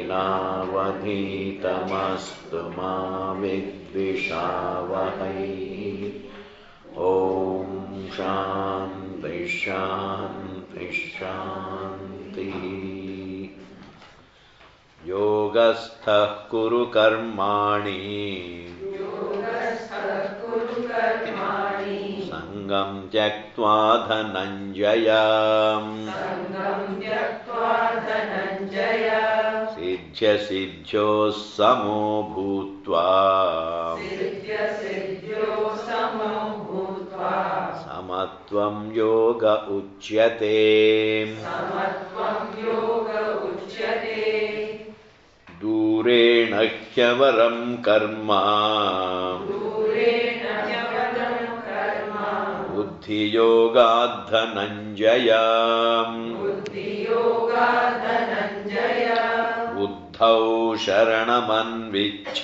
लीलावधीतमस्तु मा विद्विषावहै। ॐ शान्ति शान्ति शान्तिः। योगस्थः कुरु कर्माणि संगं त्यक्त्वा धनञ्जय सिद्ध्यसिद्ध्योः समो भूत्वा समत्वं योग उच्यते। दूरेण ह्यवरं कर्म बुद्धियोगात् धनञ्जय। बुद्धौ शरणमन्विच्छ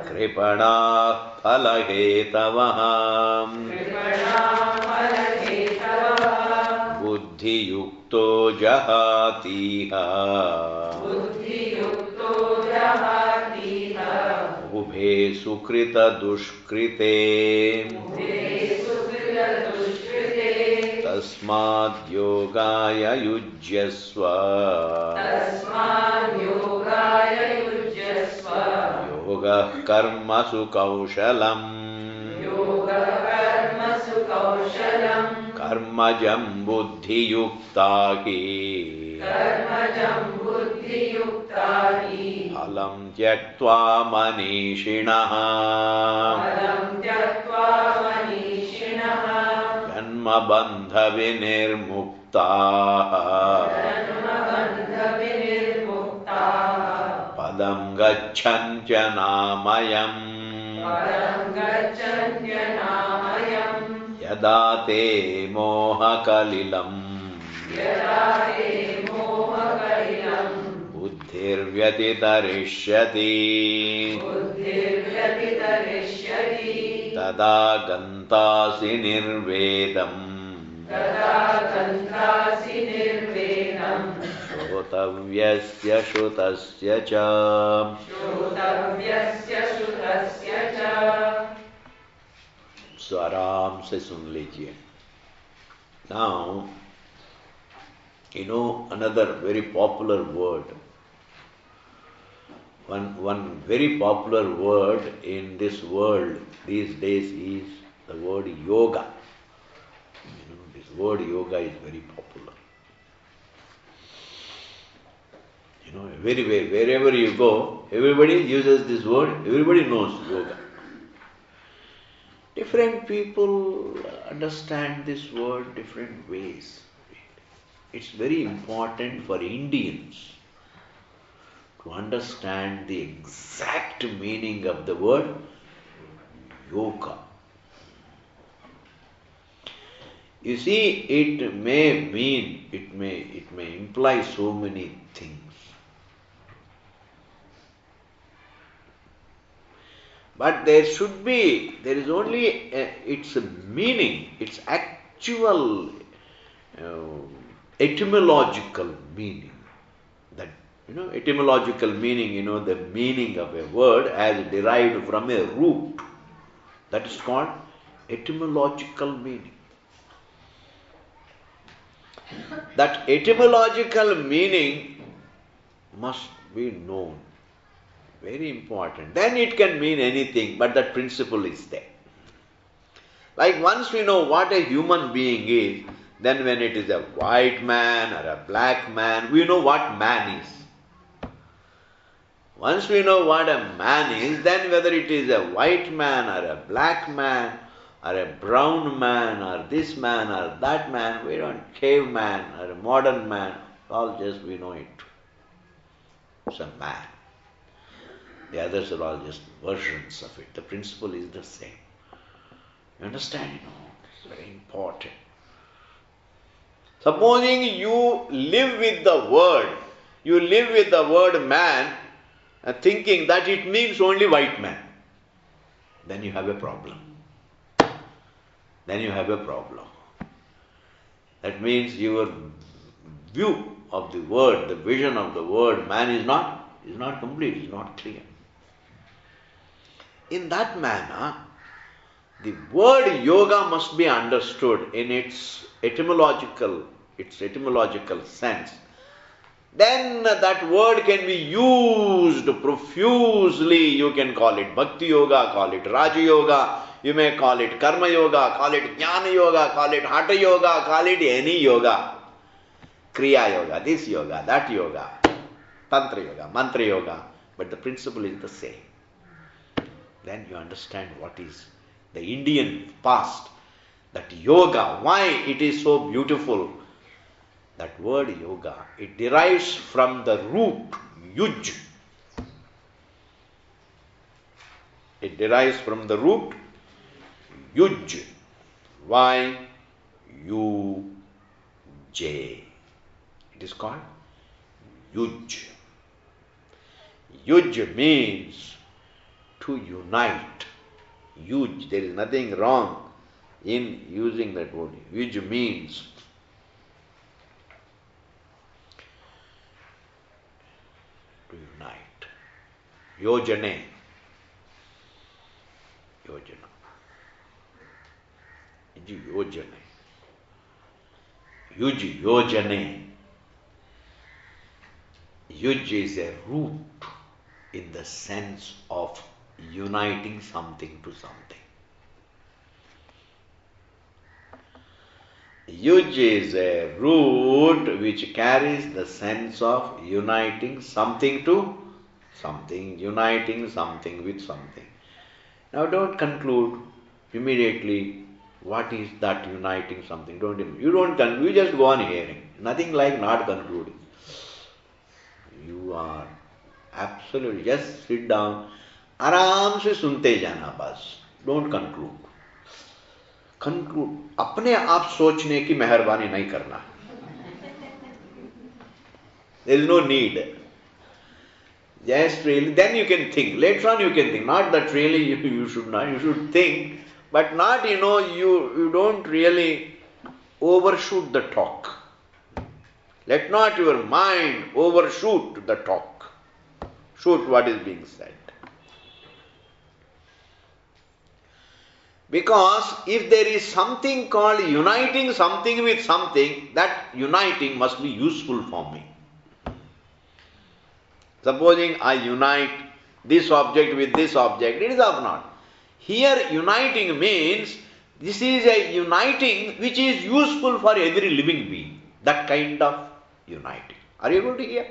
कृपणाः फलहेतवः। बुद्धियुक्तो जहातीह उभे सुकृतदुष्कृते। तस्माद् योगाय युज्यस्व योगः कर्मसु कौशलम्। कर्मजं बुद्धियुक्ता हि फलं त्यक्त्वा मनीषिणः। जन्मबन्धविनिर्मुक्ताः पदं गच्छन्त्यनामयम्। यदा ते मोहकलिलम् बुद्धिर्व्यतितरिष्यति तदा गन्तासि निर्वेदम्। श्रोतव्यस्य श्रुतस्य च। सो आराम से सुन लीजिए। Now, you know another very popular word. One very popular word in this world these days is the word yoga. You know, this word yoga is very popular. You know, everywhere, wherever you go, everybody uses this word, everybody knows yoga. Different people understand this word different ways. It's very important for Indians to understand the exact meaning of the word yoga. You see, it may imply so many things. But there is only its meaning, its actual etymological meaning. That, etymological meaning, the meaning of a word as derived from a root. That is called etymological meaning. That etymological meaning must be known. Very important. Then it can mean anything, but that principle is there. Like once we know what a human being is, then when it is a white man or a black man, we know what man is. Once we know what a man is, then whether it is a white man or a black man or a brown man or this man or that man, we don't caveman or a modern man, all just we know it. It's a man. The others are all just versions of it. The principle is the same. You understand? It's very important. Supposing you live with the word man, thinking that it means only white man, then you have a problem. That means your view of the word, the vision of the word, man is not complete, is not clear. In that manner, the word yoga must be understood in its etymological sense. Then that word can be used profusely. You can call it Bhakti Yoga, call it Raja Yoga, you may call it Karma Yoga, call it Jnana Yoga, call it Hatha Yoga, call it any yoga. Kriya Yoga, this yoga, that yoga, Tantra Yoga, Mantra Yoga, but the principle is the same. Then you understand what is the Indian past, that yoga, why it is so beautiful. That word yoga, it derives from the root yuj. It derives from the root yuj. Y U J. It is called yuj. Yuj means to unite. Yuj, there is nothing wrong in using that word. Yuj means to unite. Yojane. Yojana. Yojane. Yuj, yojane. Yuj is a root in the sense of uniting something to something. Yuj is a root which carries the sense of uniting something to something, uniting something with something. Now don't conclude immediately what is that uniting something. You just go on hearing. Nothing like not concluding. You are absolutely, just sit down, आराम से सुनते जाना बस. Don't conclude. Conclude. अपने आप सोचने की मेहरबानी नहीं करना. There is no need. Just really, then you can think. Later on you can think. Not that really you should not. You should think, but not, you don't really overshoot the talk. Let not your mind overshoot the talk. Shoot what is being said. Because if there is something called uniting something with something, that uniting must be useful for me. Supposing I unite this object with this object, it is or not. Here uniting means this is a uniting which is useful for every living being. That kind of uniting. Are you able to hear?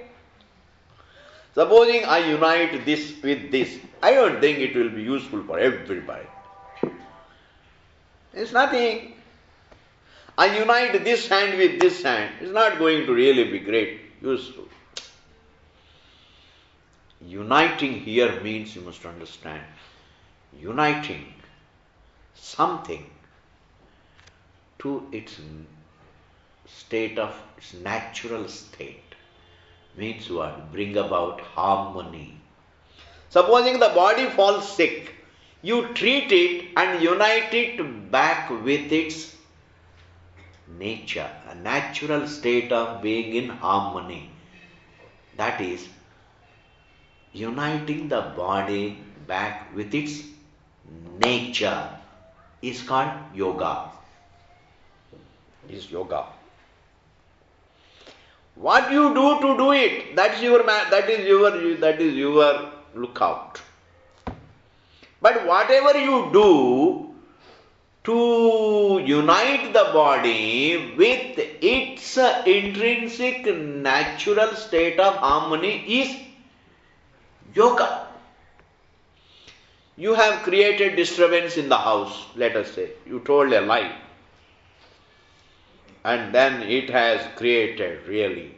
Supposing I unite this with this, I don't think it will be useful for everybody. It's nothing. I unite this hand with this hand. It's not going to really be great, useful. Uniting here means, you must understand, uniting something to its state of, its natural state. Means what? Bring about harmony. Supposing the body falls sick, you treat it and unite it back with its nature, a natural state of being in harmony. That is, uniting the body back with its nature is called yoga. Is yoga. What you do to do it, that is your lookout. But whatever you do to unite the body with its intrinsic natural state of harmony is yoga. You have created disturbance in the house, let us say. You told a lie. And then it has created really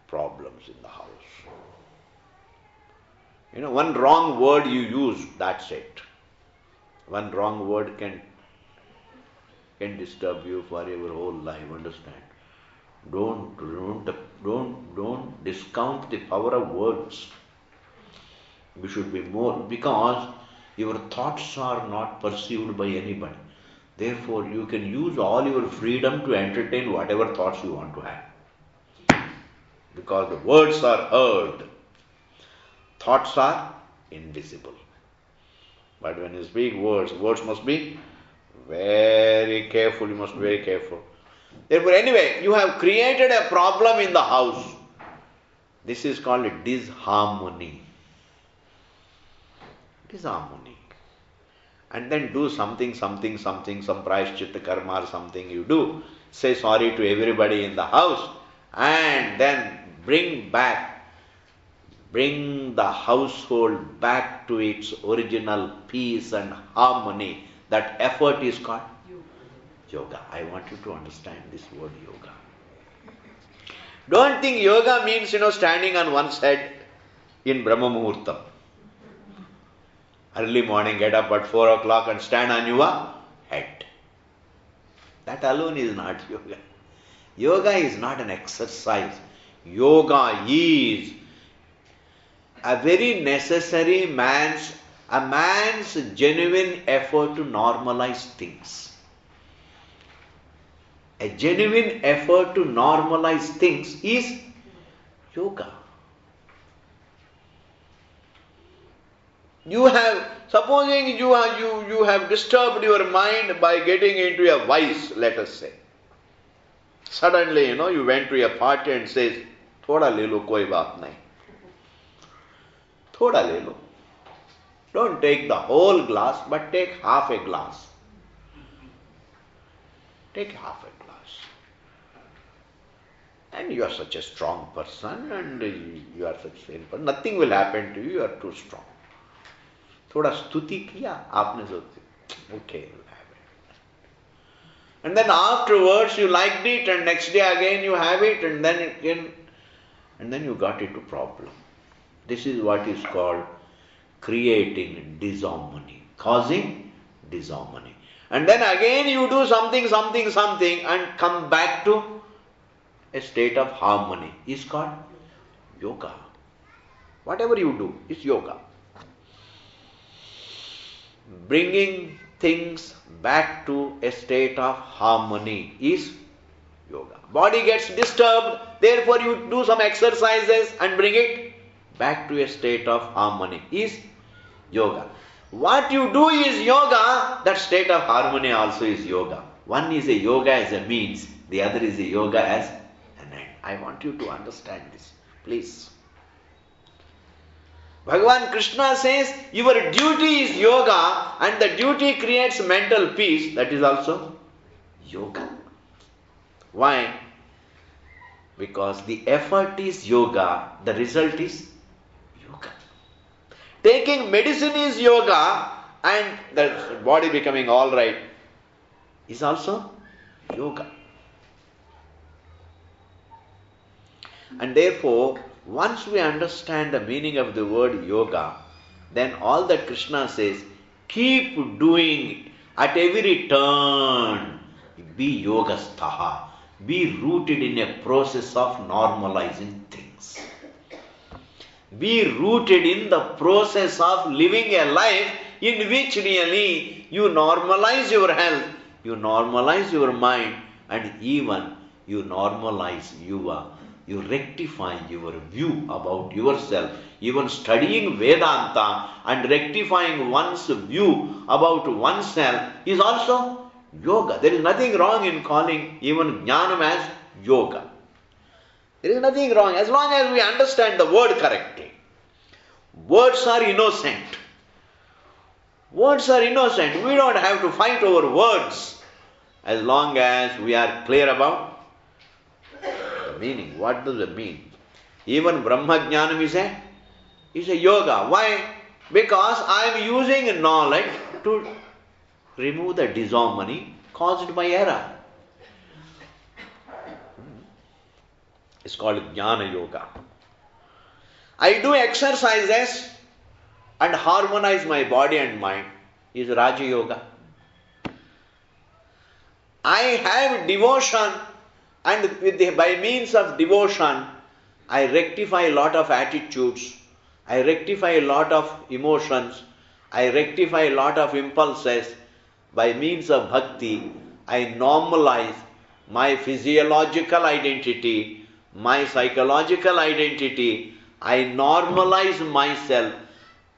problems in the house. One wrong word you use, that's it. One wrong word can disturb you for your whole life, understand? Don't discount the power of words. You should be more, because your thoughts are not perceived by anybody. Therefore, you can use all your freedom to entertain whatever thoughts you want to have. because the words are heard. Thoughts are invisible. But when you speak words, words must be very careful, you must be very careful. Therefore, anyway, you have created a problem in the house. This is called a disharmony. Disharmony. And then do something, some prayashchitta karma or something you do. Say sorry to everybody in the house and then bring the household back to its original peace and harmony. That effort is called yoga. I want you to understand this word yoga. Don't think yoga means, standing on one's head in Brahma Muhurtam. Early morning, get up at 4 o'clock and stand on your head. That alone is not yoga. Yoga is not an exercise. Yoga is a very necessary man's genuine effort to normalize things. A genuine effort to normalize things is yoga. Supposing you have disturbed your mind by getting into a vice, let us say. Suddenly, you went to a party and says, "Thoda le lo, koi baat nahi." Thoda le lo. Don't take the whole glass, but take half a glass. Take half a glass. And you are such a strong person and you are such a sane person. Nothing will happen to you, you are too strong. Thoda stuti kiya, aapne socha, okay, you'll have it. And then afterwards you liked it and next day again you have it and then you got into problem. This is what is called creating disharmony, causing disharmony. And then again you do something and come back to a state of harmony. It's called yoga. Whatever you do is yoga. Bringing things back to a state of harmony is yoga. Body gets disturbed, therefore you do some exercises and bring it back to a state of harmony is yoga. What you do is yoga, that state of harmony also is yoga. One is a yoga as a means, the other is a yoga as an end. I want you to understand this, please. Bhagavan Krishna says, your duty is yoga and the duty creates mental peace. That is also yoga. Why? Because the effort is yoga, the result is yoga. Taking medicine is yoga and the body becoming all right is also yoga. And therefore, once we understand the meaning of the word yoga, then all that Krishna says, keep doing at every turn. Be yogastaha. Be rooted in a process of normalizing things. Be rooted in the process of living a life in which really you normalize your health, you normalize your mind, and even you normalize you rectify your view about yourself. Even studying Vedanta and rectifying one's view about oneself is also yoga. There is nothing wrong in calling even Jnanam as yoga. There is nothing wrong as long as we understand the word correctly. Words are innocent. Words are innocent. We don't have to fight over words as long as we are clear about meaning. What does it mean? Even Brahma Jnanam is a yoga. Why? Because I am using knowledge to remove the disharmony caused by error. It's called Jnana Yoga. I do exercises and harmonize my body and mind is Raja Yoga. I have devotion and by means of devotion, I rectify a lot of attitudes, I rectify a lot of emotions, I rectify a lot of impulses. By means of bhakti, I normalize my physiological identity, my psychological identity, I normalize myself,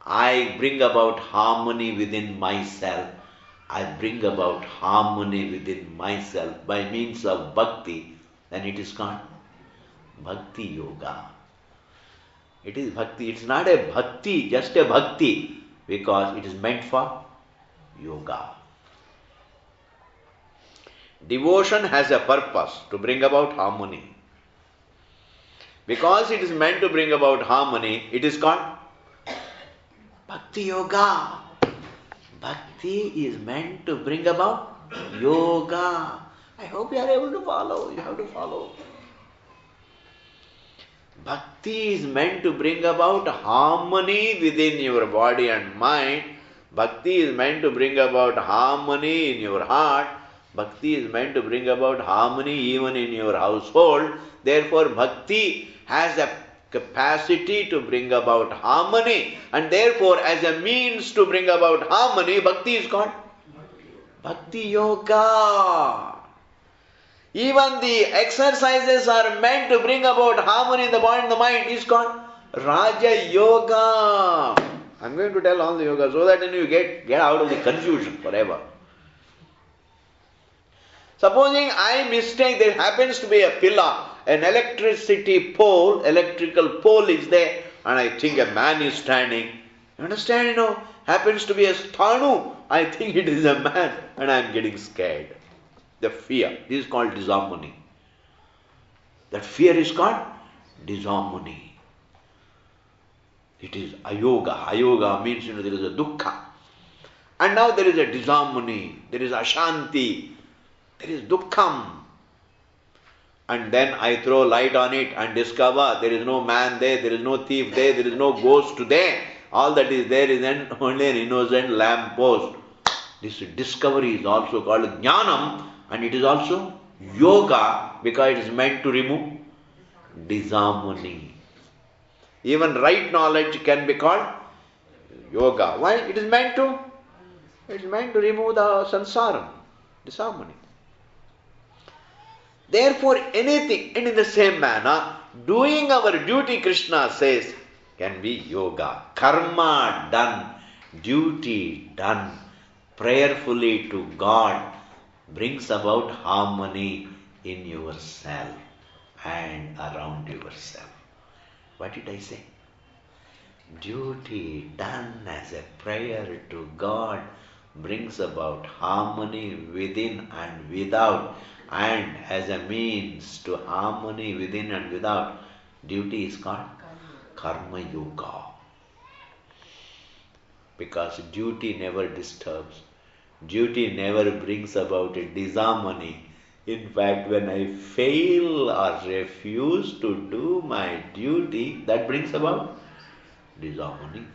I bring about harmony within myself. I bring about harmony within myself by means of bhakti, then it is called bhakti yoga. It is bhakti. It's not a bhakti, just a bhakti, because it is meant for yoga. Devotion has a purpose to bring about harmony. Because it is meant to bring about harmony, it is called bhakti yoga. Bhakti is meant to bring about yoga. I hope you are able to follow. You have to follow. Bhakti is meant to bring about harmony within your body and mind. Bhakti is meant to bring about harmony in your heart. Bhakti is meant to bring about harmony even in your household. Therefore, bhakti has a capacity to bring about harmony, and therefore, as a means to bring about harmony, bhakti is called bhakti yoga. Even the exercises are meant to bring about harmony in the body and the mind. Is called Raja Yoga. I'm going to tell all the yoga so that you get out of the confusion forever. Supposing I mistake, there happens to be a pillar, an electrical pole is there, and I think a man is standing. You understand, happens to be a stanu. I think it is a man, and I am getting scared. The fear. This is called disharmony. That fear is called disharmony. It is ayoga. Ayoga means, there is a dukkha. And now there is a disharmony. There is ashanti. There is dukkham. And then I throw light on it and discover there is no man there is no thief there is no ghost there. All that is there is only an innocent lamp post. This discovery is also called jnanam, and it is also yoga because it is meant to remove disharmony. Even right knowledge can be called yoga. Why? It is meant to remove the samsara, disharmony. Therefore, anything, and in the same manner, doing our duty, Krishna says, can be yoga. Karma done, duty done, prayerfully to God, brings about harmony in yourself and around yourself. What did I say? Duty done as a prayer to God brings about harmony within and without. And as a means to harmony within and without, duty is called karma yoga. Because duty never disturbs. Duty never brings about a disharmony. In fact, when I fail or refuse to do my duty, that brings about disharmony.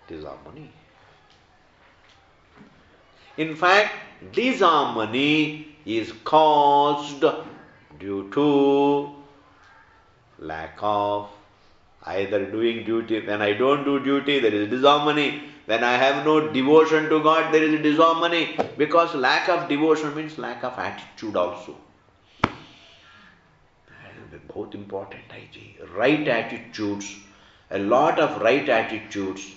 Disharmony. In fact, disharmony is caused due to lack of either doing duty. When I don't do duty, there is disharmony. When I have no devotion to God, there is disharmony. Because lack of devotion means lack of attitude also. That is both important, right attitudes, a lot of right attitudes,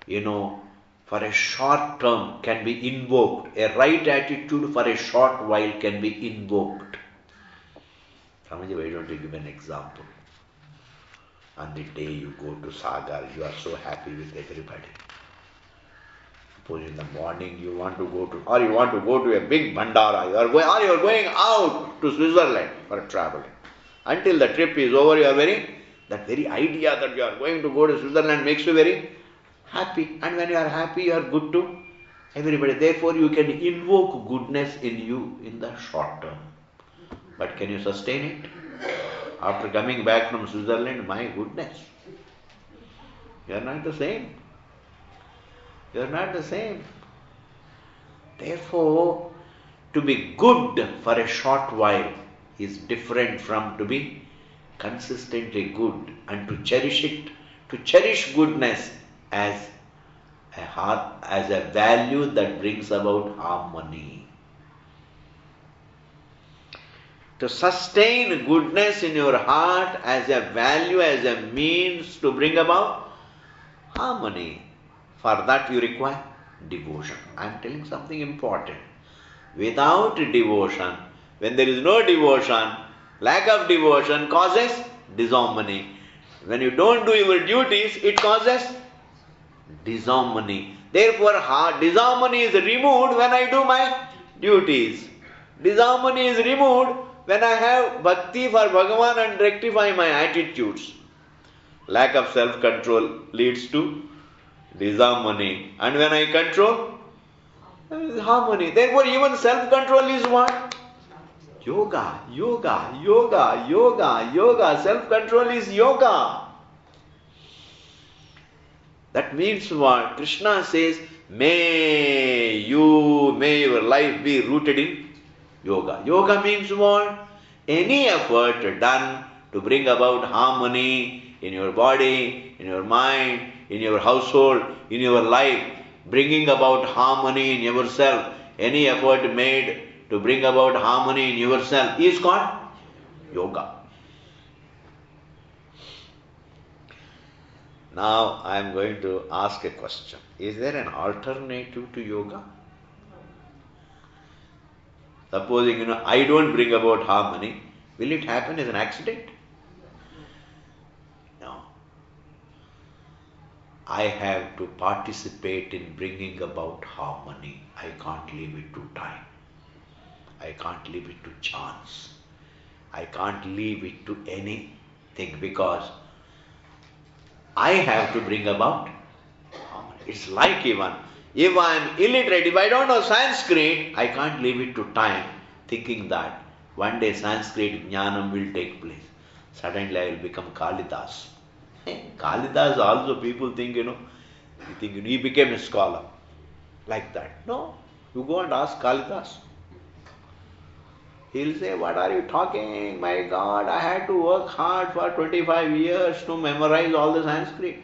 for a short term can be invoked. A right attitude for a short while can be invoked. Swamiji, why don't you give an example? On the day you go to Sagar, you are so happy with everybody. Suppose in the morning you want to go to a big Bhandara, you are going out to Switzerland for traveling. Until the trip is over, that very idea that you are going to go to Switzerland makes you very happy. And when you are happy, you are good to everybody. Therefore, you can invoke goodness in you in the short term. But can you sustain it? After coming back from Switzerland, my goodness, you are not the same. You are not the same. Therefore, to be good for a short while is different from to be consistently good, and to cherish it, to cherish goodness as a value that brings about harmony. to sustain goodness in your heart as a value, as a means to bring about harmony. For that you require devotion. I am telling something important. Without devotion, when there is no devotion, lack of devotion causes disharmony. When you don't do your duties, it causes disharmony. Therefore, disharmony is removed when I do my duties. Disharmony is removed when I have bhakti for Bhagavan and rectify my attitudes. Lack of self-control leads to disharmony. And when I control, there is harmony. Therefore, even self-control is what? Yoga, yoga, yoga, yoga, yoga. Self-control is yoga. That means what? Krishna says, may your life be rooted in yoga. Yoga means what? Any effort done to bring about harmony in your body, in your mind, in your household, in your life, bringing about harmony in yourself. Any effort made to bring about harmony in yourself is called yoga. Now I am going to ask a question. Is there an alternative to yoga? Supposing, I don't bring about harmony, will it happen as an accident? No. I have to participate in bringing about harmony. I can't leave it to time. I can't leave it to chance. I can't leave it to anything because I have to bring about harmony. It's like even if I am illiterate, if I don't know Sanskrit, I can't leave it to time thinking that one day Sanskrit jnanam will take place. Suddenly I will become Kalidas. Kalidas also people think, he became a scholar. Like that. No. You go and ask Kalidas. He'll say, what are you talking? My God, I had to work hard for 25 years to memorize all the Sanskrit.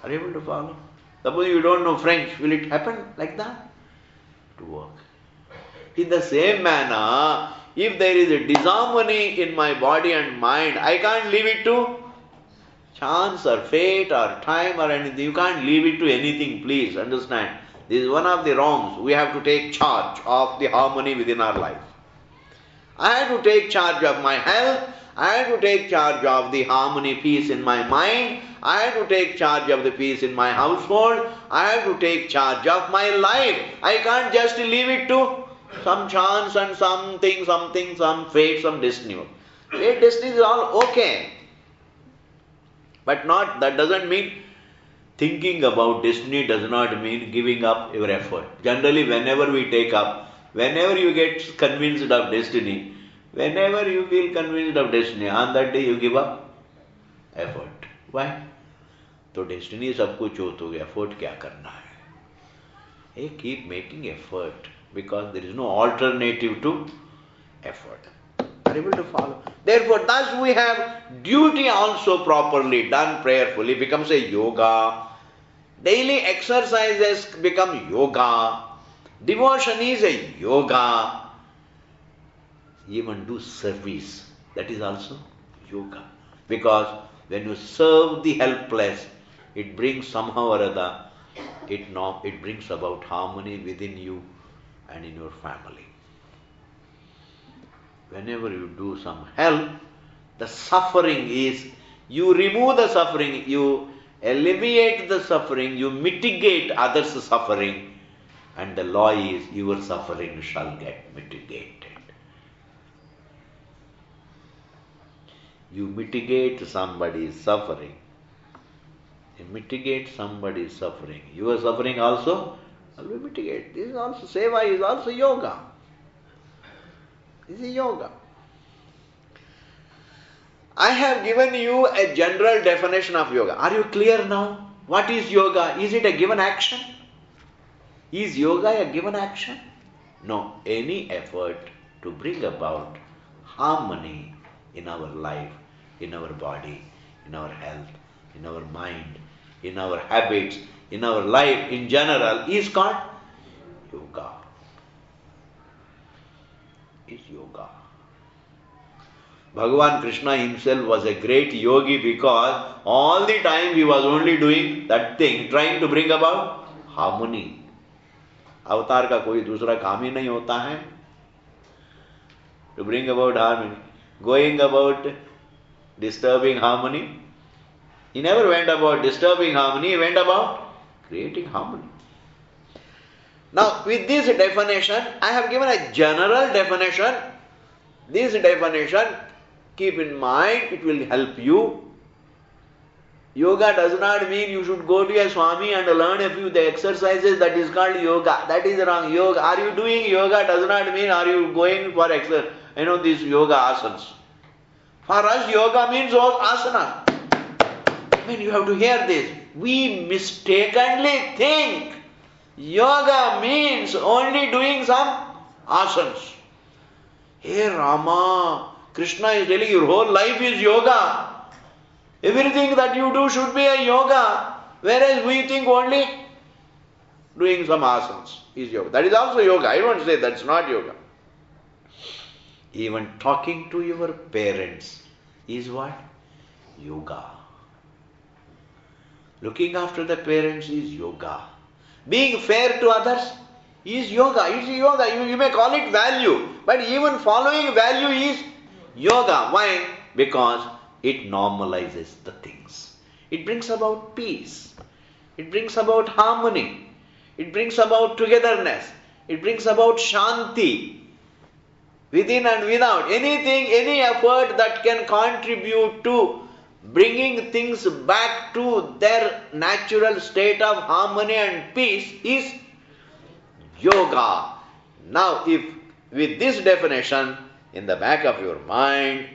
Are you able to follow? Suppose you don't know French, will it happen like that? To work. In the same manner, if there is a disharmony in my body and mind, I can't leave it to chance or fate or time or anything. You can't leave it to anything, please understand. This is one of the wrongs. We have to take charge of the harmony within our life. I have to take charge of my health. I have to take charge of the harmony, peace in my mind. I have to take charge of the peace in my household. I have to take charge of my life. I can't just leave it to some chance and some fate, some destiny. Fate, destiny is all okay. But that doesn't mean thinking about destiny does not mean giving up your effort. Generally, whenever you get convinced of destiny, whenever you feel convinced of destiny, on that day you give up effort. Why? तो destiny सब कुछ हो तो effort क्या करना है? Hey, keep making effort because there is no alternative to effort. Are able to follow? Therefore, thus we have duty also properly done prayerfully becomes a yoga. Daily exercises become yoga. Devotion is a yoga. Even do service, that is also yoga. Because when you serve the helpless, it brings somehow or other, it brings about harmony within you and in your family. Whenever you do some help, the suffering is, you remove the suffering, you alleviate the suffering, you mitigate others' suffering, and the law is your suffering shall get mitigated. You mitigate somebody's suffering. You mitigate somebody's suffering. Your suffering also will be mitigated. This is also, seva is also yoga. This is yoga. I have given you a general definition of yoga. Are you clear now? What is yoga? Is it a given action? Is yoga a given action? No. Any effort to bring about harmony in our life, in our body, in our health, in our mind, in our habits, in our life in general is called yoga. is yoga. Bhagavan Krishna himself was a great yogi because all the time he was only doing that thing, trying to bring about harmony. अवतार का कोई दूसरा काम ही नहीं होता है to bring about harmony. Going about disturbing harmony, he never went about disturbing harmony, he went about creating harmony. Now, with this definition, I have given a general definition. This definition, keep in mind, it will help you. Yoga does not mean you should go to a Swami and learn a few the exercises. That is called yoga. That is wrong. Yoga. Are you doing yoga does not mean are you going for exercise. These yoga asanas. For us, yoga means all asana. You have to hear this. We mistakenly think yoga means only doing some asanas. Hey Rama, Krishna is telling your whole life is yoga. Everything that you do should be a yoga. Whereas we think only doing some asanas is yoga. That is also yoga. I don't say that's not yoga. Even talking to your parents is what? Yoga. Looking after the parents is yoga. Being fair to others is yoga. It's yoga. You may call it value. But even following value is yoga. Why? Because it normalizes the things. It brings about peace. It brings about harmony. It brings about togetherness. It brings about shanti. Within and without. Anything, any effort that can contribute to bringing things back to their natural state of harmony and peace is yoga. Now, if with this definition in the back of your mind,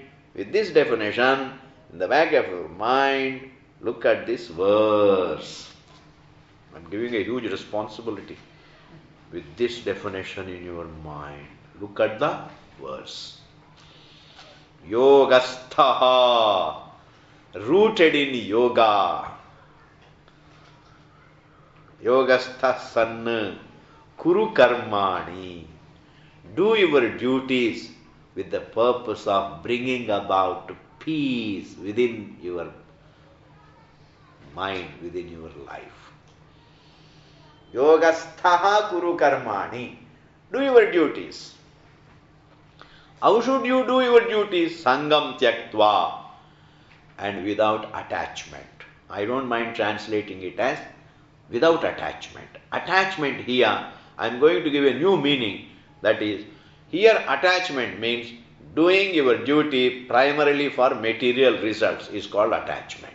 look at this verse. I'm giving a huge responsibility with this definition in your mind. Look at the verse. Yogastha, rooted in yoga. Yogastha san, kuru karmani. Do your duties with the purpose of bringing about peace within your mind, within your life. Yogastha kuru karmani. Do your duties. How should you do your duties? Sangam tyaktva. And without attachment. I don't mind translating it as without attachment. Attachment here, I am going to give a new meaning. That is, here attachment means doing your duty primarily for material results is called attachment.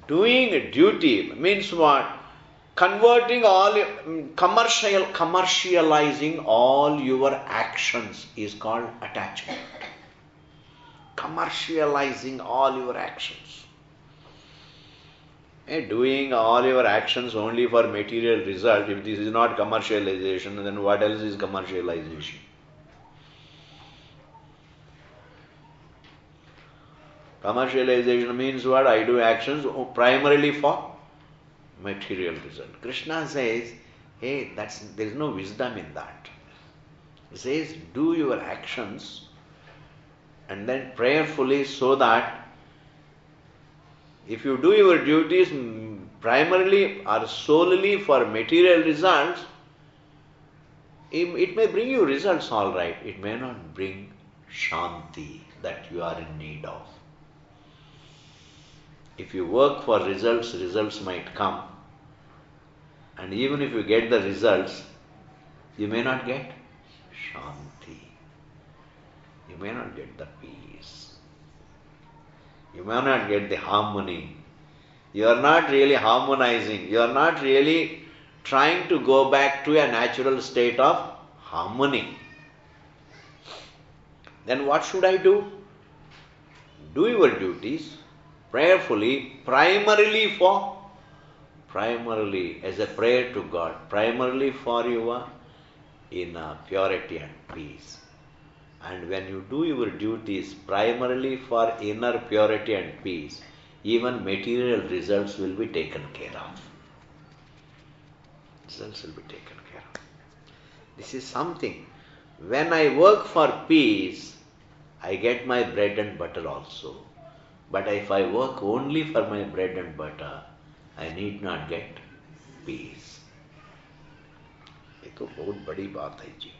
Doing duty means what? Converting commercializing all your actions is called attachment. Commercializing all your actions. Doing all your actions only for material result, if this is not commercialization, then what else is commercialization? Commercialization means what? I do actions primarily for material result. Krishna says, hey, there is no wisdom in that. He says, do your actions and then prayerfully, so that if you do your duties primarily or solely for material results, it may bring you results all right. It may not bring shanti that you are in need of. If you work for results, results might come. And even if you get the results, you may not get shanti. You may not get the peace. You may not get the harmony. You are not really harmonizing. You are not really trying to go back to a natural state of harmony. Then what should I do? Do your duties prayerfully, primarily as a prayer to God, primarily for your inner purity and peace. And when you do your duties primarily for inner purity and peace, even material results will be taken care of. Results will be taken care of. This is something. When I work for peace, I get my bread and butter also. But if I work only for my bread and butter, I need not get peace. ये तो बहुत बड़ी बात है जी.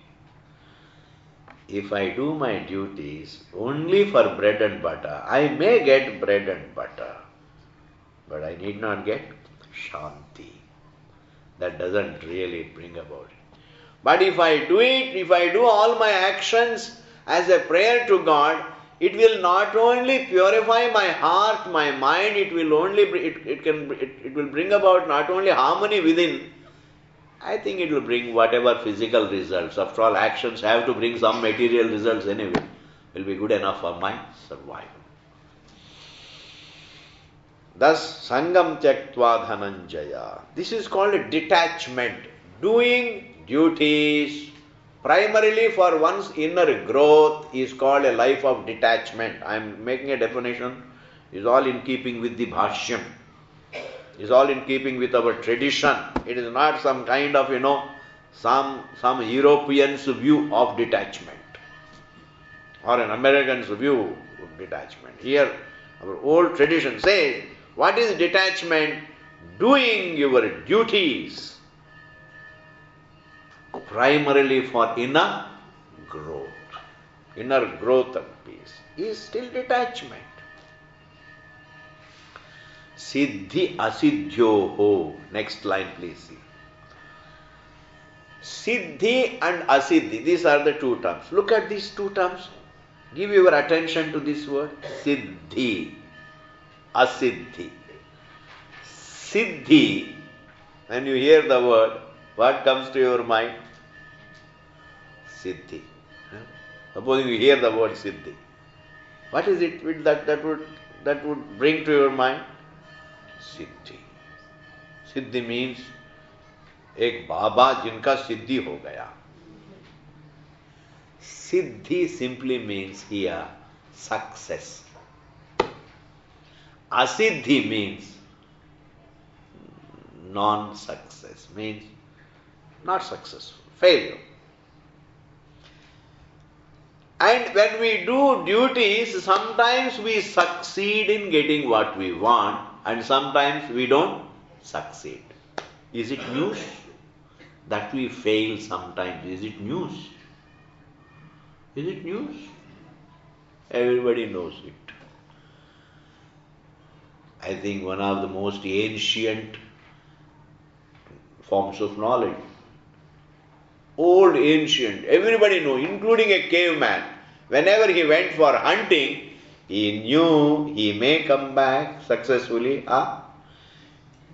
If I do my duties only for bread and butter, I may get bread and butter, but I need not get shanti. That doesn't really bring about it. But if I do it, if I do all my actions as a prayer to God, it will not only purify my heart, my mind, it will bring about not only harmony within, I think it will bring whatever physical results. After all, actions have to bring some material results anyway. Will be good enough for my survival. Thus, Sangam Tyaktva Dhananjaya. This is called a detachment. Doing duties primarily for one's inner growth is called a life of detachment. I am making a definition. Is all in keeping with the Bhashyam. Is all in keeping with our tradition. It is not some kind of, some European's view of detachment or an American's view of detachment. Here, our old tradition says, what is detachment? Doing your duties primarily for inner growth. Inner growth and peace is still detachment. Siddhi asiddhyoho. Next line, please see. Siddhi and asiddhi, these are the two terms. Look at these two terms. Give your attention to this word. Siddhi, asiddhi. Siddhi, when you hear the word, what comes to your mind? Siddhi. Supposing you hear the word Siddhi. What is it that would bring to your mind? Siddhi. Siddhi means एक बाबा जिनका सिद्धि हो गया. Siddhi simply means here success. Asiddhi means non-success, means not successful, failure. And when we do duties, sometimes we succeed in getting what we want and sometimes we don't succeed. Is it news? That we fail sometimes, is it news? Is it news? Everybody knows it. I think one of the most ancient forms of knowledge. Old, ancient, everybody knows, including a caveman. Whenever he went for hunting, he knew he may come back successfully.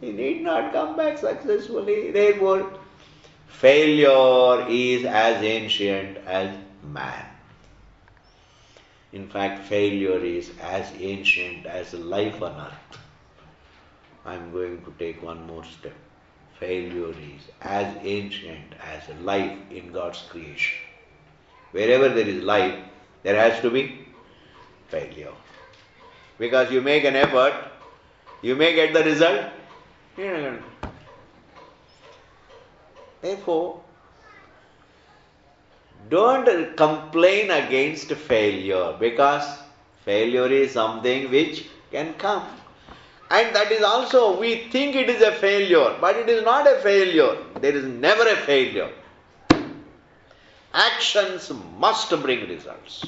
He need not come back successfully. Therefore, failure is as ancient as man. In fact, failure is as ancient as life on earth. I am going to take one more step. Failure is as ancient as life in God's creation. Wherever there is life, there has to be failure. Because you make an effort, you may get the result. Therefore, don't complain against failure, because failure is something which can come. And that is also, we think it is a failure, but it is not a failure. There is never a failure. Actions must bring results.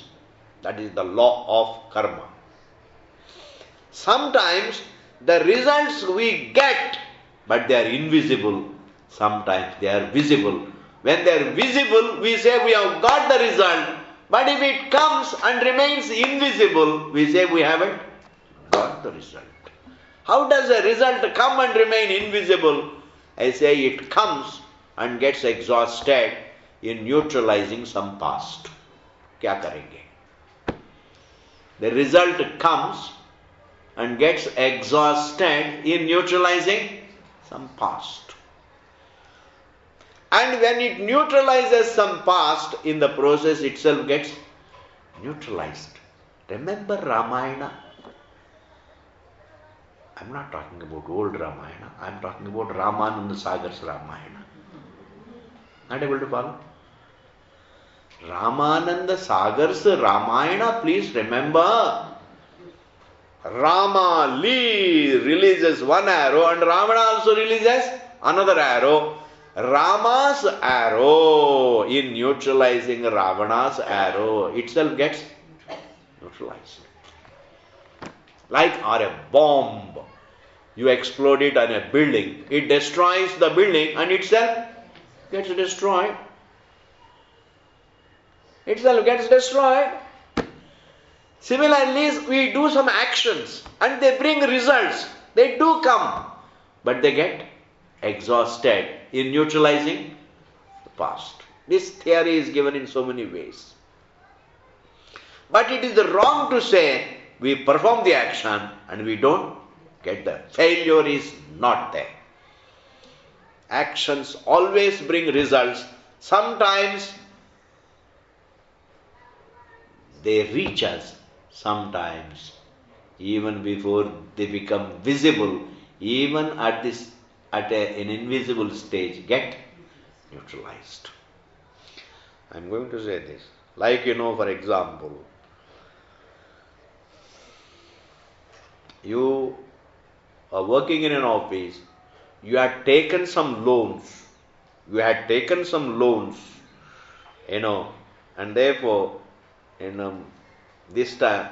That is the law of karma. Sometimes the results we get, but they are invisible. Sometimes they are visible. When they are visible, we say we have got the result. But if it comes and remains invisible, we say we haven't got the result. How does a result come and remain invisible? I say it comes and gets exhausted in neutralizing some past. Kya karenge? The result comes and gets exhausted in neutralizing some past. And when it neutralizes some past, in the process itself gets neutralized. Remember Ramayana? I am not talking about old Ramayana. I am talking about Ramananda Sagar's Ramayana. Not able to follow? Ramananda Sagar's Ramayana, please remember, Rama releases one arrow and Ravana also releases another arrow. Rama's arrow in neutralizing Ravana's arrow itself gets neutralized. Like or a bomb. You explode it on a building. It destroys the building and itself gets destroyed. Itself gets destroyed. Similarly, we do some actions and they bring results. They do come. But they get exhausted in neutralizing the past. This theory is given in so many ways. But it is wrong to say we perform the action and we don't get the failure is not there. Actions always bring results. Sometimes they reach us. Sometimes even before they become visible, even at an invisible stage, get neutralized. I am going to say this. Like for example, you are working in an office, you had taken some loans, and therefore, this time,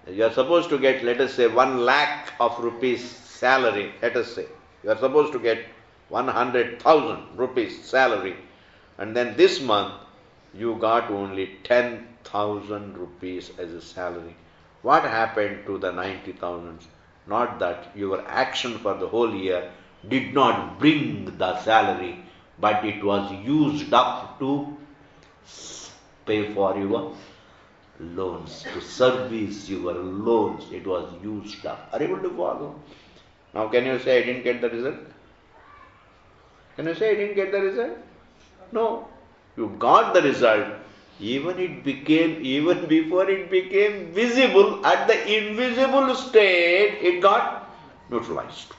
you are supposed to get, let us say, 1 lakh of rupees salary, let us say. You are supposed to get 100,000 rupees salary, and then this month, you got only 10,000 rupees as a salary. What happened to the 90,000? Not that your action for the whole year did not bring the salary, but it was used up to pay for your loans, to service your loans. It was used up. Are you able to follow? Now can you say I didn't get the result? Can you say I didn't get the result? No. You got the result. Even before it became visible, at the invisible state, it got neutralized.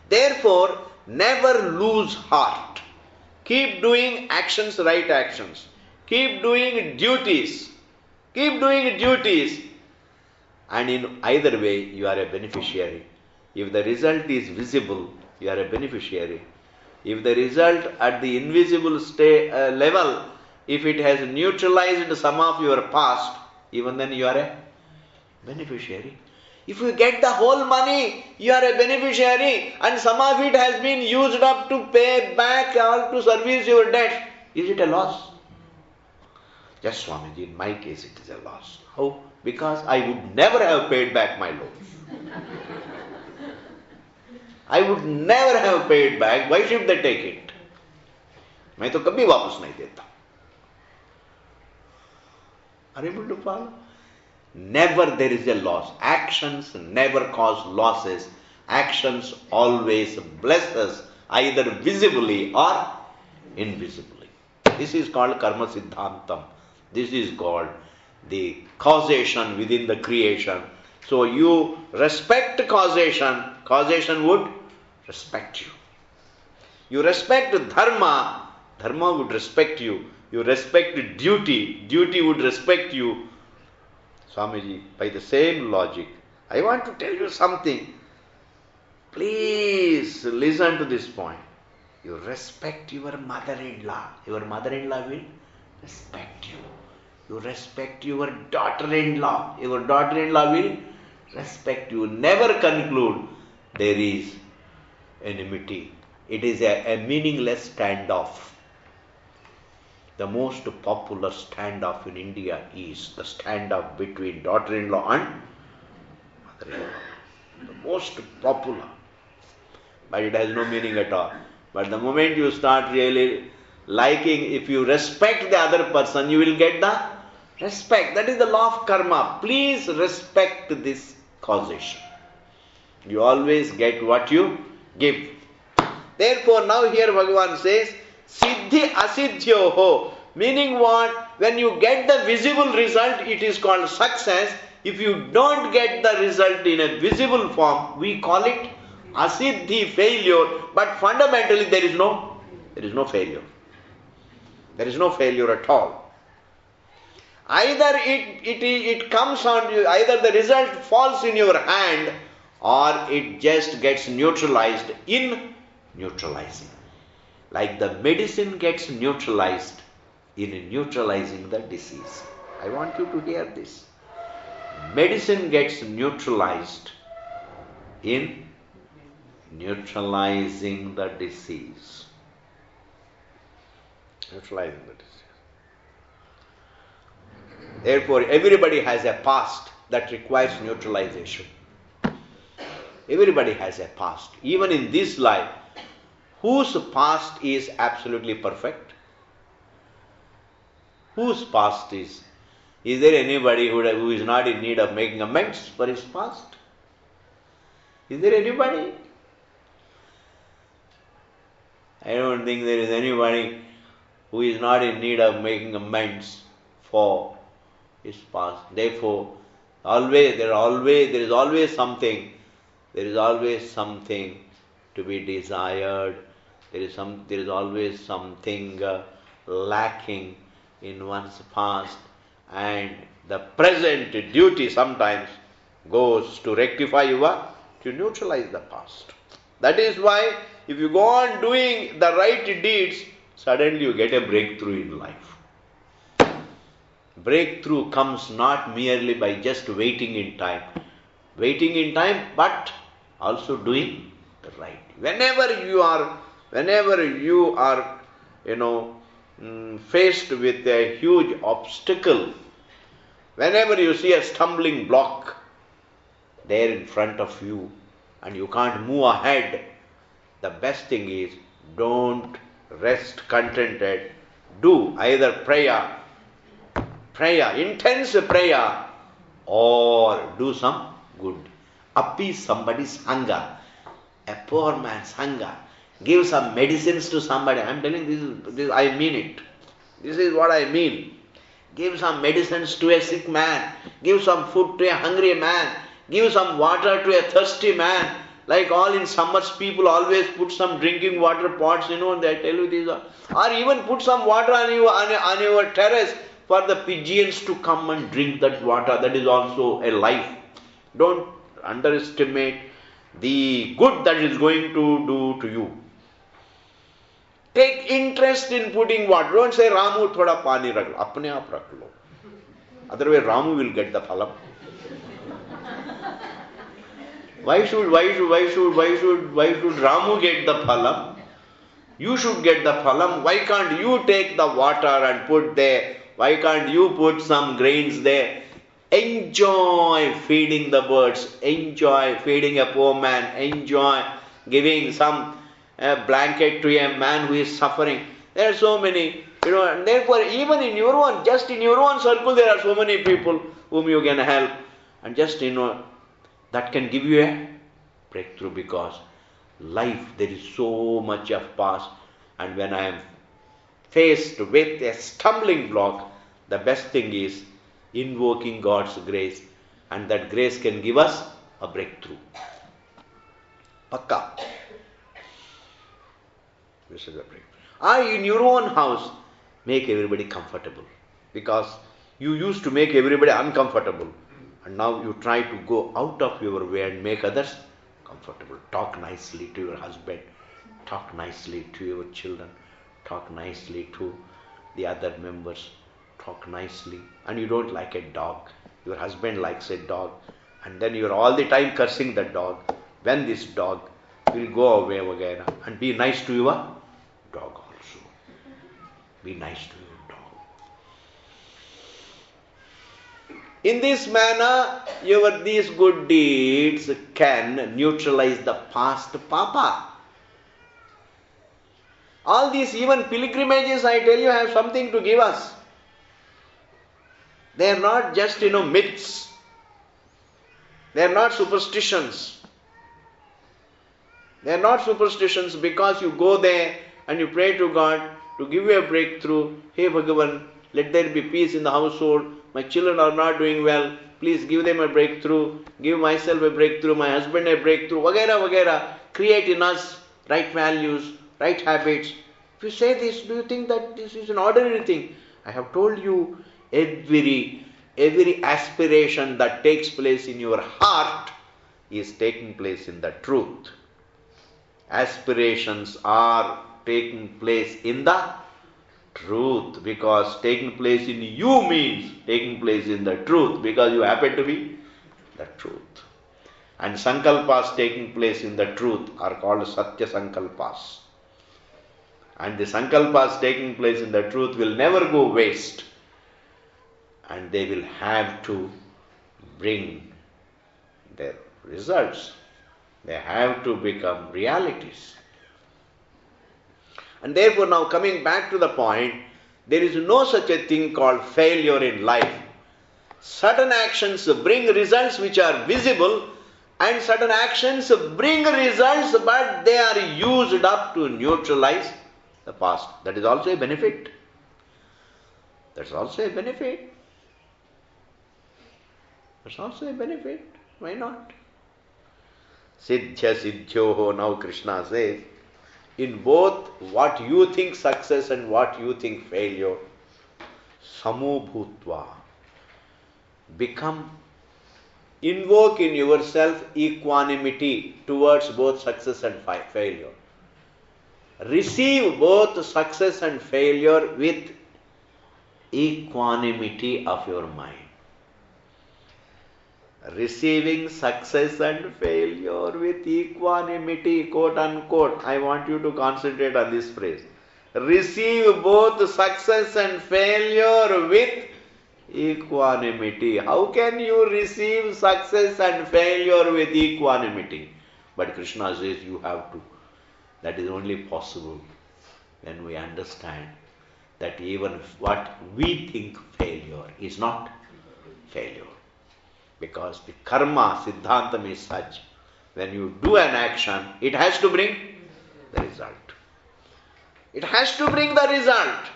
Therefore, never lose heart. Keep doing actions, right actions. Keep doing duties. And in either way, you are a beneficiary. If the result is visible, you are a beneficiary. If the result at the invisible level, if it has neutralized some of your past, even then you are a beneficiary. If you get the whole money, you are a beneficiary, and some of it has been used up to pay back or to service your debt. Is it a loss? Yes, Swamiji, in my case it is a loss. How? Because I would never have paid back my loans. I would never have paid back. Why should they take it? मैं तो कभी वापस नहीं देता. Are you able to follow? Never there is a loss. Actions never cause losses. Actions always bless us, either visibly or invisibly. This is called karma siddhantam. This is called the causation within the creation. So you respect causation, causation would respect you. You respect dharma, dharma would respect you. You respect duty, duty would respect you. Swamiji, by the same logic, I want to tell you something. Please listen to this point. You respect your mother-in-law. Your mother-in-law will respect you. You respect your daughter-in-law. Your daughter-in-law will respect you. Never conclude there is enmity. It is a meaningless standoff. The most popular standoff in India is the standoff between daughter-in-law and mother-in-law. The most popular. But it has no meaning at all. But the moment you start really liking, if you respect the other person, you will get the respect. That is the law of karma. Please respect this causation. You always get what you give. Therefore, now here Bhagavan says, Siddhi asiddhyoho. Meaning what? When you get the visible result, it is called success. If you don't get the result in a visible form, we call it asiddhi, failure. But fundamentally, there is no there is no failure. There is no failure at all. Either it comes on you, either the result falls in your hand, or it just gets neutralized in neutralizing. Like the medicine gets neutralized in neutralizing the disease. I want you to hear this. Medicine gets neutralized in neutralizing the disease. Neutralizing the disease. Therefore, everybody has a past that requires neutralization. Everybody has a past. Even in this life, whose past is absolutely perfect? Whose past is? Is there anybody who is not in need of making amends for his past? Is there anybody? I don't think there is anybody who is not in need of making amends for his past. Therefore, there is always something to be desired. There is always something lacking in one's past, and the present duty sometimes goes to rectify to neutralize the past. That is why if you go on doing the right deeds, suddenly you get a breakthrough in life. Breakthrough comes not merely by just waiting in time, but also doing the right. Whenever you are, faced with a huge obstacle, whenever you see a stumbling block there in front of you and you can't move ahead, the best thing is don't rest contented. Do either prayer, intense prayer, or do some good. Appease somebody's hunger, a poor man's hunger. Give some medicines to somebody. I am telling this, I mean it. This is what I mean. Give some medicines to a sick man. Give some food to a hungry man. Give some water to a thirsty man. Like all in summers, people always put some drinking water pots, and they tell you these are. Or even put some water on your terrace for the pigeons to come and drink that water. That is also a life. Don't underestimate the good that is going to do to you. Take interest in putting water. Don't say, Ramu, thoda pani rakh lo. Apne aap rakh lo. Otherwise, Ramu will get the phalam. Why should Ramu get the phalam? You should get the phalam. Why can't you take the water and put there? Why can't you put some grains there? Enjoy feeding the birds. Enjoy feeding a poor man. Enjoy giving some blanket to a man who is suffering. There are so many, and therefore even in your own circle, there are so many people whom you can help. And just, that can give you a breakthrough, because life, there is so much of past. And when I am faced with a stumbling block, the best thing is invoking God's grace, and that grace can give us a breakthrough. Pakka. This is a breakthrough. In your own house, make everybody comfortable, because you used to make everybody uncomfortable, and now you try to go out of your way and make others comfortable. Talk nicely to your husband, talk nicely to your children, talk nicely to the other members, talk nicely. And you don't like a dog, your husband likes a dog, and then you're all the time cursing the dog. When this dog will go away, and be nice to your dog also. Be nice to your dog. In this manner, these good deeds can neutralize the past papa. All these, even pilgrimages, I tell you, have something to give us. They are not just, myths. They are not superstitions. They are not superstitions, because you go there and you pray to God to give you a breakthrough. Hey Bhagavan, let there be peace in the household. My children are not doing well. Please give them a breakthrough. Give myself a breakthrough. My husband a breakthrough. Vagera, vagera. Create in us right values, right habits. If you say this, do you think that this is an ordinary thing? I have told you, every aspiration that takes place in your heart is taking place in the truth. Aspirations are taking place in the truth, because taking place in you means taking place in the truth, because you happen to be the truth. And sankalpas taking place in the truth are called satya sankalpas. And the sankalpas taking place in the truth will never go waste, and they will have to bring their results. They have to become realities. And therefore, now coming back to the point, there is no such a thing called failure in life. Certain actions bring results which are visible, and certain actions bring results but they are used up to neutralize the past. That is also a benefit. That's also a benefit. That's also a benefit. Why not? Siddhya Siddhyoho, now Krishna says, in both what you think success and what you think failure, samubhutva, invoke in yourself equanimity towards both success and failure. Receive both success and failure with equanimity of your mind. Receiving success and failure with equanimity, quote unquote. I want you to concentrate on this phrase. Receive both success and failure with equanimity. How can you receive success and failure with equanimity? But Krishna says you have to. That is only possible when we understand that even what we think failure is not failure. Because the karma siddhantam is such, when you do an action, it has to bring the result. It has to bring the result.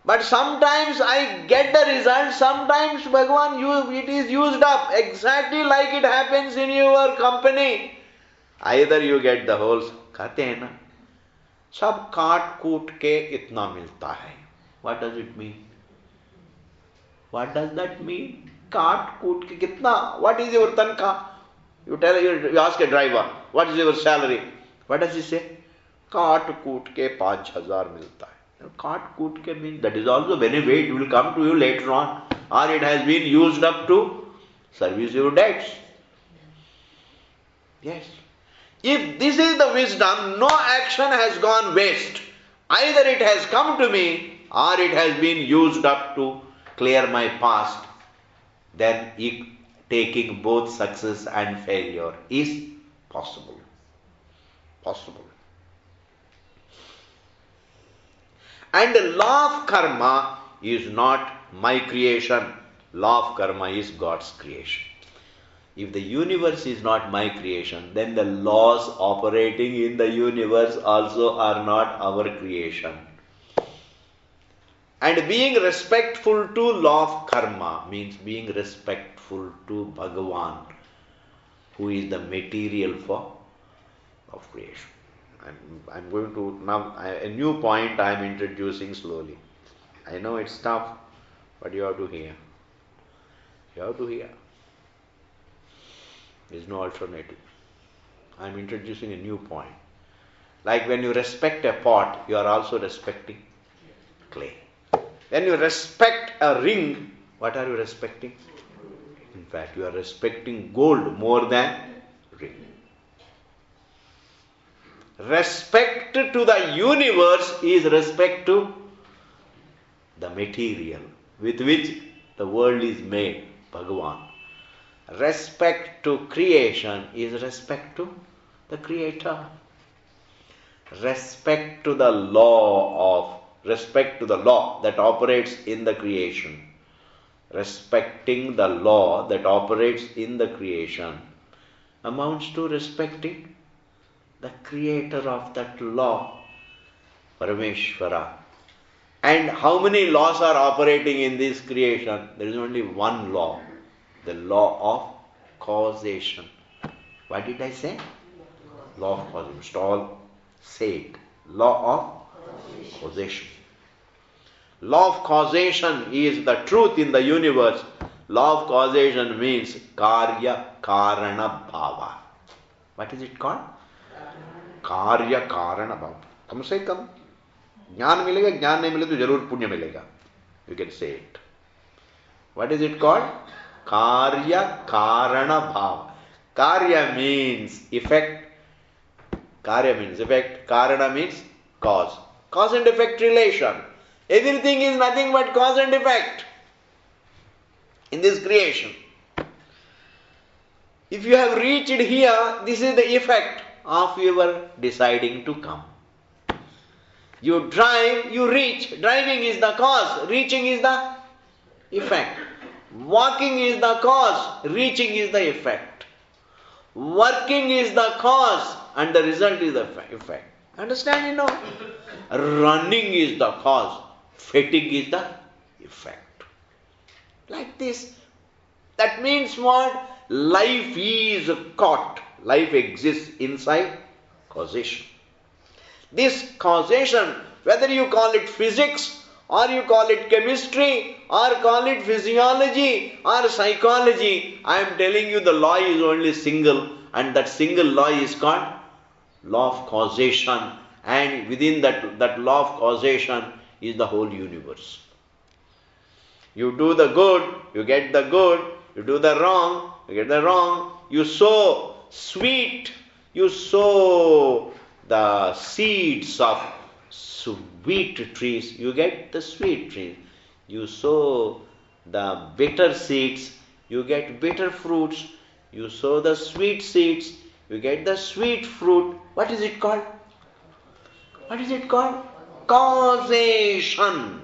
But sometimes I get the result, sometimes Bhagavan, it is used up, exactly like it happens in your company. Either you get the whole, कहते हैं ना, सब काट कूट के इतना मिलता है. What does it mean? What does that mean? Kaat koot ke kitna? What is your tankha? You ask a driver, what is your salary? What does he say? Kaat koot ke 5,000 milta hai. Kaat koot ke means that is also benefit. It will come to you later on, or it has been used up to service your debts. Yes. If this is the wisdom, no action has gone waste. Either it has come to me or it has been used up to clear my past. Then taking both success and failure is possible. Possible. And the law of karma is not my creation. Law of karma is God's creation. If the universe is not my creation, then the laws operating in the universe also are not our creation. And being respectful to law of karma means being respectful to Bhagavan, who is the material of creation. I'm going to now, a new point I am introducing slowly. I know it's tough, but you have to hear. You have to hear. There is no alternative. I am introducing a new point. Like when you respect a pot, you are also respecting clay. When you respect a ring, what are you respecting? In fact, you are respecting gold more than ring. Respect to the universe is respect to the material with which the world is made, Bhagavan. Respect to creation is respect to the Creator. Respect to the law that operates in the creation. Respecting the law that operates in the creation amounts to respecting the creator of that law, Parameshvara. And how many laws are operating in this creation? There is only one law, the law of causation. What did I say? Law of causation. Say it. Law of causation. Law of causation is the truth in the universe. Law of causation means karya karana bhava. What is it called? Karya karana bhava. कम से कम ज्ञान मिलेगा, ज्ञान नहीं मिले तो जरूर पुण्य मिलेगा. You can say it. What is it called? Karya karana bhava. Karya means effect. Karya means effect. Karana means cause. Cause and effect relation. Everything is nothing but cause and effect in this creation. If you have reached here, this is the effect of your deciding to come. You drive, you reach. Driving is the cause, reaching is the effect. Walking is the cause, reaching is the effect. Working is the cause and the result is the effect. Understand, you know? Running is the cause, fatigue is the effect. Like this. That means what? Life is caught. Life exists inside causation. This causation, whether you call it physics, or you call it chemistry, or call it physiology, or psychology, I am telling you the law is only single, and that single law is called law of causation, and within that law of causation is the whole universe. You do the good, you get the good. You do the wrong, you get the wrong. You sow sweet, you sow the seeds of sweet trees, you get the sweet trees. You sow the bitter seeds, you get bitter fruits. You sow the sweet seeds, you get the sweet fruit. What is it called? What is it called? Causation.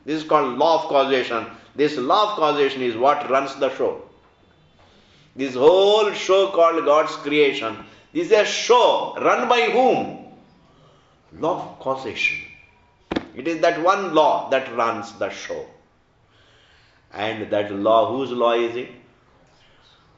This is called law of causation. This law of causation is what runs the show. This whole show called God's creation, this is a show run by whom? Law of causation. It is that one law that runs the show. And that law, whose law is it?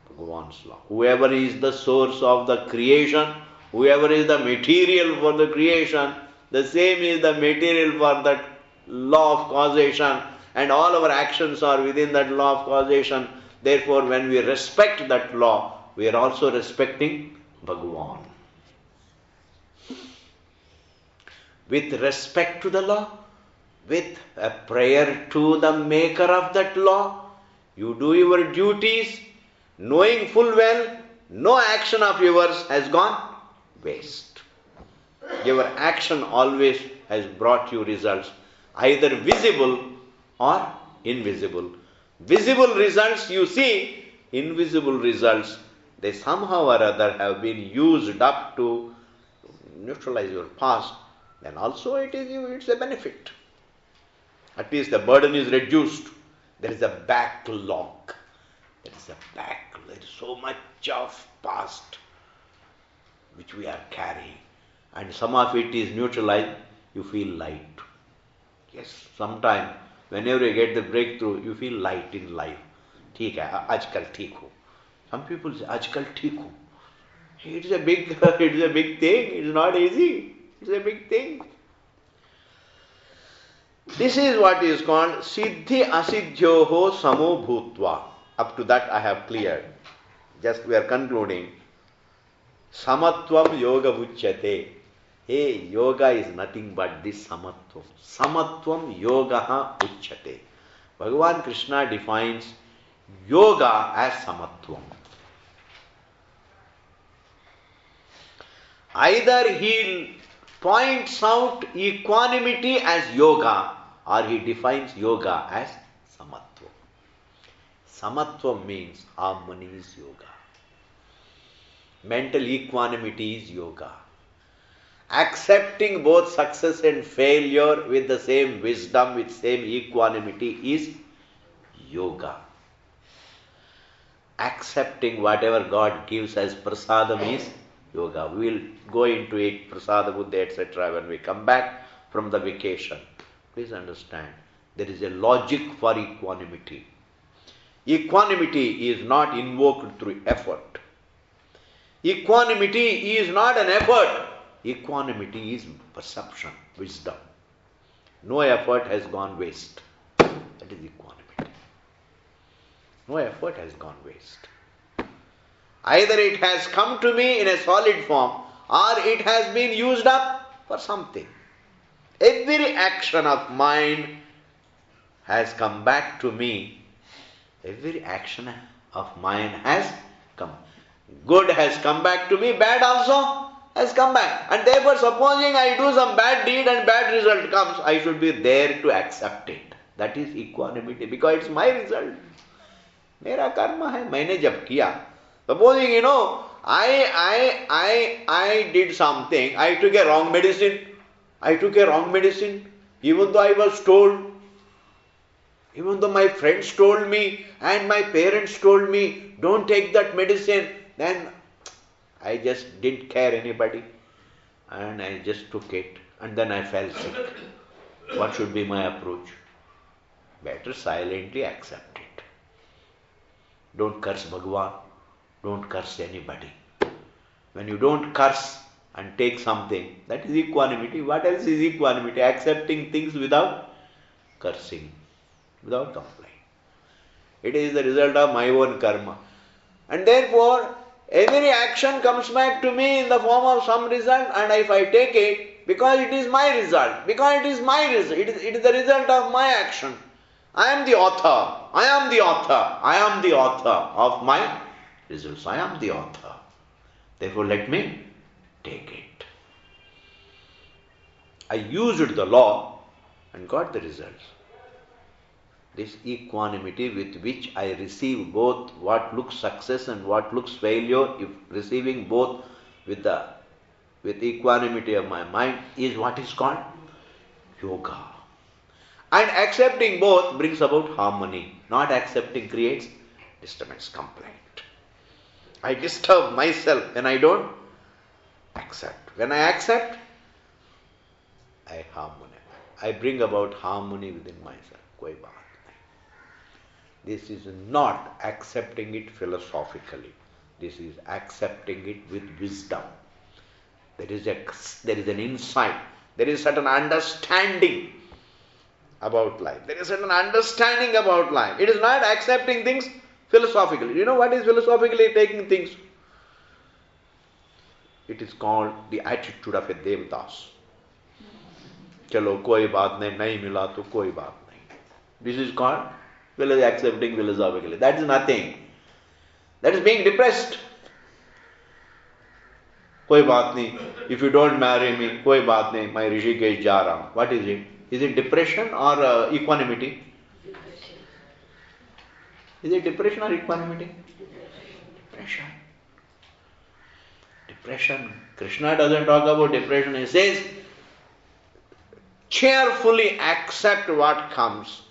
Bhagavan's law. Whoever is the source of the creation, whoever is the material for the creation, the same is the material for that law of causation, and all our actions are within that law of causation. Therefore, when we respect that law, we are also respecting Bhagavan. With respect to the law, with a prayer to the maker of that law, you do your duties, knowing full well, no action of yours has gone waste. Your action always has brought you results, either visible or invisible. Visible results you see, invisible results, they somehow or other have been used up to neutralize your past, then also it's a benefit. At least the burden is reduced. There is a backlog. There is so much of past which we are carrying. And some of it is neutralized, you feel light. Yes, sometimes whenever you get the breakthrough, you feel light in life. ठीक है, आजकल ठीक हो. Some people say, आजकल ठीक हो. It's a big thing. It's not easy. It's a big thing. This is what is called Siddhi Asiddhyoho Samo Bhutva. Up to that I have cleared. Just we are concluding. Samatvam Yoga Uchyate. Hey, yoga is nothing but this samatvam. Samatvam Yoga Uchyate. Bhagavan Krishna defines yoga as samatvam. Either he points out equanimity as yoga, or he defines yoga as samatvam. Samatvam means harmony is yoga. Mental equanimity is yoga. Accepting both success and failure with the same wisdom, with same equanimity is yoga. Accepting whatever God gives as prasadam is yoga. We will go into it, prasada buddha, etc. when we come back from the vacation. Please understand, there is a logic for equanimity. Equanimity is not invoked through effort. Equanimity is not an effort. Equanimity is perception, wisdom. No effort has gone waste. That is equanimity. No effort has gone waste. Either it has come to me in a solid form or it has been used up for something. Every action of mine has come back to me. Every action of mine has come. Good has come back to me, bad also has come back. And therefore, supposing I do some bad deed and bad result comes, I should be there to accept it. That is equanimity, because it's my result. मेरा कर्म है, मैंने जब किया. Supposing, I did something, I took a wrong medicine. Even though I was told, even though my friends told me and my parents told me, don't take that medicine, then I just didn't care anybody and I just took it and then I fell sick. What should be my approach? Better silently accept it. Don't curse Bhagavan. Don't curse anybody. When you don't curse and take something, that is equanimity. What else is equanimity? Accepting things without cursing, without complaint. It is the result of my own karma. And therefore, every action comes back to me in the form of some result, and if I take it, because it is my result, it is the result of my action. I am the author of my results. I am the author. Therefore, let me take it. I used the law and got the results. This equanimity with which I receive both what looks success and what looks failure, if receiving both with equanimity of my mind, is what is called yoga. And accepting both brings about harmony. Not accepting creates disturbance, complaint. I disturb myself when I don't accept. When I accept, I harmonize. I bring about harmony within myself. Koi baat nahi. This is not accepting it philosophically. This is accepting it with wisdom. There is an insight. There is certain understanding about life. There is certain understanding about life. It is not accepting things philosophically. You know what is philosophically taking things? It is called the attitude of a Devdas. Chalo koi baat nahi mila to koi baat nahi. This is called accepting philosophically. That is nothing. That is being depressed. Koi baat nahi. If you don't marry me, koi baat nahi. My Rishikesh ja raha hu. What is it? Is it depression or equanimity? Depression. Is it depression or equanimity? Depression. Krishna doesn't talk about depression. He says, cheerfully accept what comes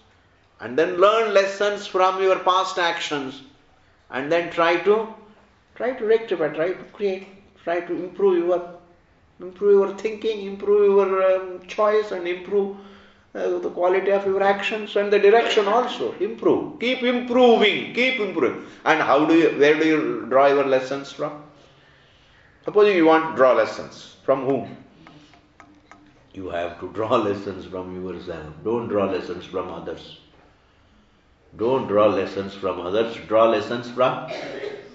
and then learn lessons from your past actions and then try to rectify, try to create, try to improve your thinking, improve your choice, and improve the quality of your actions and the direction also. Improve. Keep improving. And where do you draw your lessons from? Supposing you want to draw lessons. From whom? You have to draw lessons from yourself. Don't draw lessons from others. Don't draw lessons from others. Draw lessons from.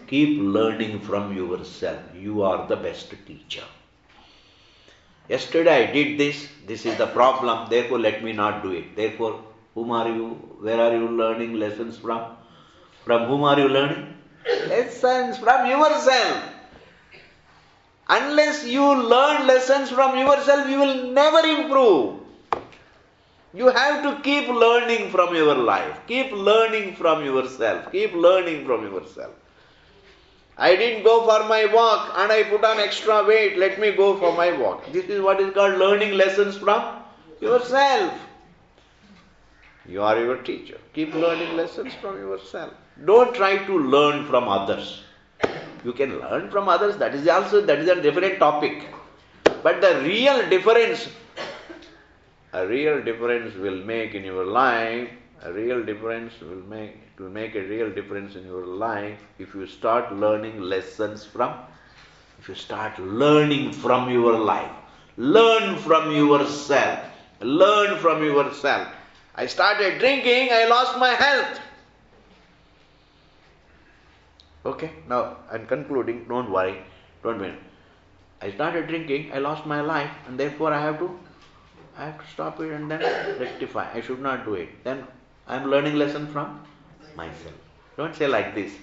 Keep learning from yourself. You are the best teacher. Yesterday I did this. This is the problem. Therefore, let me not do it. Therefore, whom are you? Where are you learning lessons from? From whom are you learning? Lessons from yourself. Unless you learn lessons from yourself, you will never improve. You have to keep learning from your life. Keep learning from yourself. Keep learning from yourself. I didn't go for my walk and I put on extra weight. Let me go for my walk. This is what is called learning lessons from yourself. You are your teacher. Keep learning lessons from yourself. Don't try to learn from others. You can learn from others. That is a different topic. But the real difference, will make in your life. It will make a real difference in your life if you start learning lessons from if you start learning from your life, learn from yourself, learn from yourself. I started drinking, I lost my health. Okay, now I'm concluding, don't worry, don't worry. I started drinking, I lost my life, and therefore I have to stop it and then rectify. I should not do it. Then I'm learning lesson from myself. Don't say like this.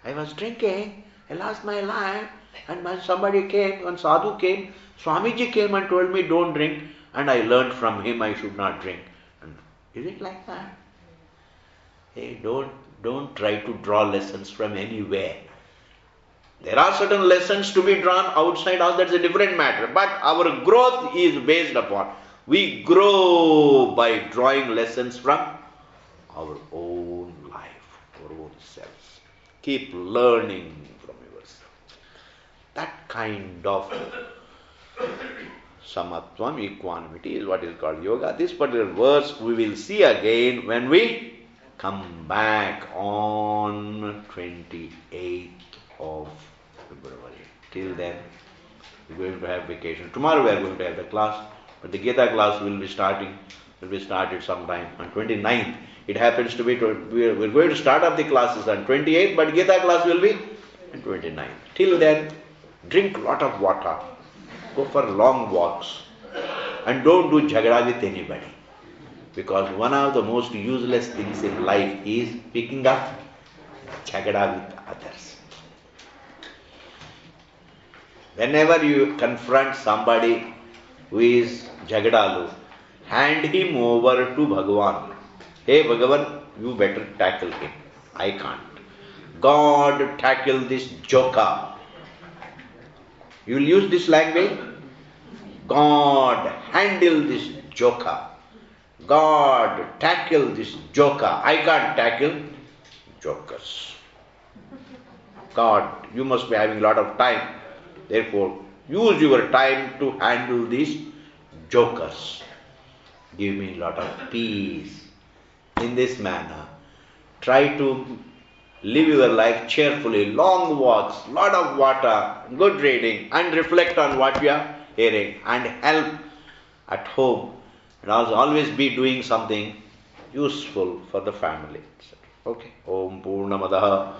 I was drinking, I lost my life, and somebody came, one sadhu came, Swamiji came and told me don't drink, and I learned from him I should not drink. And is it like that? Hey, don't try to draw lessons from anywhere. There are certain lessons to be drawn outside us, that's a different matter. But our growth is based upon, we grow by drawing lessons from our own life, our own selves. Keep learning from yourself. That kind of samatvam, equanimity, is what is called yoga. This particular verse we will see again when we come back on 28th of February. Till then, we're going to have vacation. Tomorrow we are going to have the class, but the Gita class will be started sometime on 29th. It happens to be, we're going to start up the classes on 28th, but Gita class will be on 29th. Till then, drink a lot of water, go for long walks, and don't do jhagada with anybody. Because one of the most useless things in life is picking up jhagada with others. Whenever you confront somebody who is jhagadalu, hand him over to Bhagavan. Hey Bhagavan, you better tackle him. I can't. God, tackle this joker. You will use this language. God, handle this joker. God, tackle this joker. I can't tackle jokers. God, you must be having a lot of time. Therefore, use your time to handle these jokers. Give me a lot of peace. In this manner, try to live your life cheerfully, long walks, lot of water, good reading, and reflect on what you are hearing, and help at home, and also always be doing something useful for the family. Okay. Om Purnamadaha